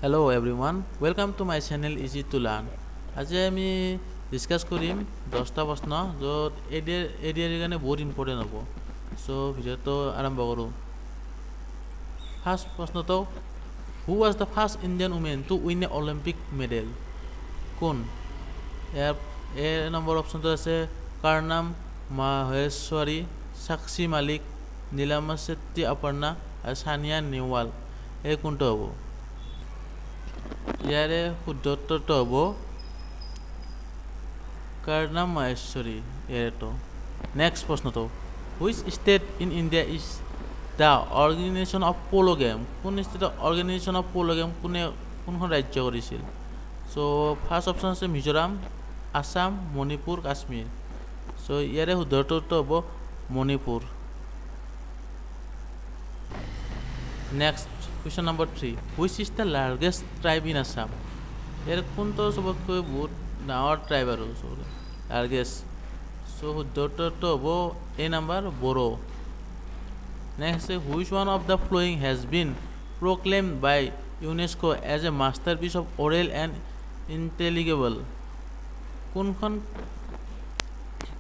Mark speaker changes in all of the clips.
Speaker 1: Hello everyone, welcome to my channel Easy to Learn. আজি আমি discuss কৰিম 10টা প্ৰশ্ন য'ত ADRE কাৰণে বহুত ইম্পৰ্টেন্ট হ'ব। সো ভিডিওটো আৰম্ভ কৰো। ফাৰ্স্ট প্ৰশ্নটো Who was the first Indian woman to win an Olympic medal? কোন? এ নম্বৰ অপচনটো আছে কাৰনাম মাহেশ্বৰী, সাক্ষী মালিক, নীলামা শেট্টি অপৰ্ণা আৰু সানিয়া নেহৱাল। এই কোনটো হ'ব? ইয়াৰে শুদ্ধ উত্তৰটো হ'ব কাৰনাম মাহেশ্বৰী এটো। নেক্সট প্ৰশ্নটো Which state in India is the organization of polo game? কোন ষ্টেটৰ অৰ্গেনাইজেশ্যন অফ পলো গেম কোনখন ৰাজ্য কৰিছিল? সো ফাৰ্স্ট অপচন আছে মিজোৰাম, আসাম, মণিপুৰ, কাশ্মীৰ। সো ইয়াৰে শুদ্ধ উত্তৰটো হ'ব Manipur. Next question number 3 Which is the largest tribe in Assam? ইয়াৰ কোনটো সবতকৈ বহুত ডাঙৰ ট্ৰাইব আৰু লাৰ্গেষ্ট? সো শুদ্ধ উত্তৰটো হ'ব A number Bodo. Next Which one of the following has been proclaimed by UNESCO as a masterpiece of oral and intelligible? কোনখন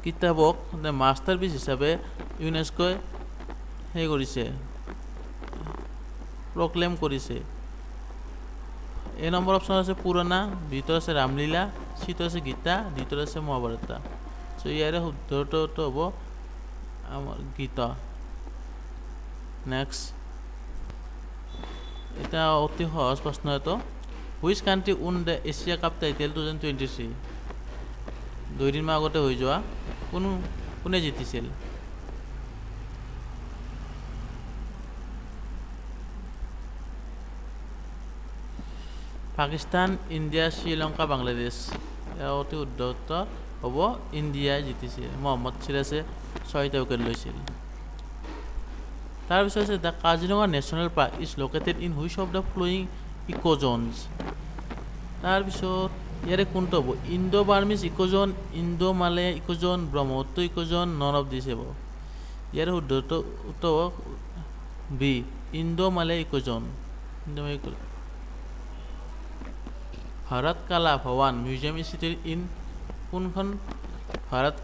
Speaker 1: কিতাপক masterpiece হিচাপে ইউনেস্কোই কৰিছে, প্ৰক্লেম কৰিছে? এ নম্বৰ অপচন আছে পুৰণা, বিটো আছে ৰামলীলা, সিটো আছে গীতা, ডিটো আছে মহাভাৰত। সো ইয়াৰে শুদ্ধ উত্তৰটো হ'ব আমাৰ গীতা। নেক্সট এটা অতি সহজ প্ৰশ্ন এটো Which country won the Asia Cup title 2023? 2 দিন আগতে হৈ যোৱা কোনে জিতিছিল? পাকিস্তান, ইন্ডিয়া, শ্ৰীলংকা, বাংলাদেশ। অতি শুদ্ধ উত্তৰ হ'ব ইণ্ডিয়াই জিতিছিল। মহম্মদ সিৰাজে 6টা উইকেট লৈছিল। তাৰপিছত আছে the Kaziranga national park is located in which of the following ecozones? তাৰপিছত ইয়াৰে কোনটো হ'ব? Indo Burmese ecozone, Indo Malay ecozone, Brahmaputra ecozone, none of this হ'ব। ইয়াৰে শুদ্ধ উত্তৰ হ'ব B Indo Malay ecozone. Bharat Kala Bhavan museum is sited in কোনখন? ভাৰত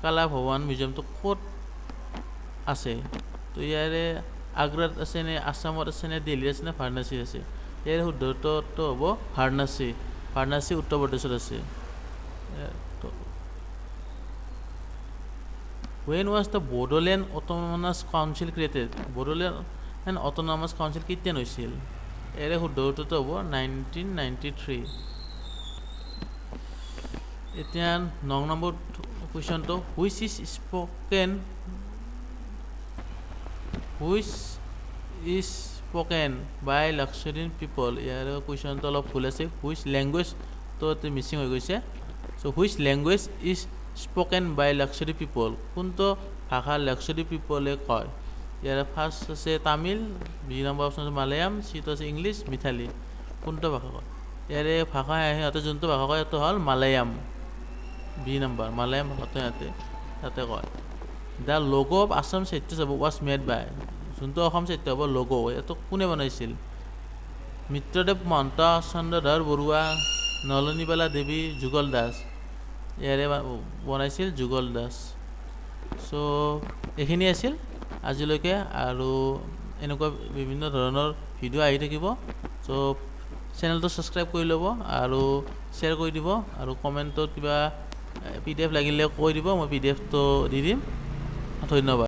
Speaker 1: কালা ভৱান মিউজিয়ামটো ক'ত আছে? তো ইয়াৰে আগ্ৰাত আছে নে, আসামত আছে নে, দিল্লীত আছে নে, ভাৰণাসীত আছে? ইয়াৰে শুদ্ধ উত্তৰটো হ'ব ভাৰণাসী। ভাৰণাসী উত্তৰ প্ৰদেশত আছে। When was the Bodoland Autonomous Council created? Bodoland Autonomous Council কেতিয়া হৈছিল? ইয়াৰে শুদ্ধ উত্তৰটো হ'ব 1993। এতিয়া 9 নম্বৰ কুৱেশ্যনটো Which is spoken by Lakshadweep people? ইয়াৰ কুৱেশ্যনটো অলপ ভুল আছে। Which language তো মিছিং হৈ গৈছে। So Which language is spoken by Lakshadweep people? কোনটো ভাষা লাক্ষাদ্বীপ পিপলে কয়? ইয়াৰ ফাৰ্স্ট আছে তামিল, বি নম্বৰ অপশ্যন আছে মালায়াম, সিটো আছে ইংলিছ, মিথালী। কোনটো ভাষা কয়? ইয়াৰে ভাষা সিহঁতে যোনটো ভাষা কয় সেইটো হ'ল মালায়াম। বি নম্বৰ মালায়াম ভাষাটো তাতে কয়। দ্য লোগো অফ আসাম সাহিত্য সভা ৱাজ মেড বাই, যোনটো অসম সাহিত্য সভাৰ লোগো এইটো কোনে বনাইছিল? মিত্ৰদেৱ মহন্ত, চন্দ্ৰধৰ বৰুৱা, নলনীবালা দেৱী, যুগল দাস। ইয়াৰে বনাইছিল যুগল দাস। সো এইখিনি আছিল আজিলৈকে, আৰু এনেকুৱা বিভিন্ন ধৰণৰ ভিডিঅ' আহি থাকিব। সো চেনেলটো ছাবস্ক্ৰাইব কৰি ল'ব আৰু শ্বেয়াৰ কৰি দিব, আৰু কমেণ্টত কিবা PDF লাগিলে কৈ দিব, মই PDFটো দি দিম। ধন্যবাদ।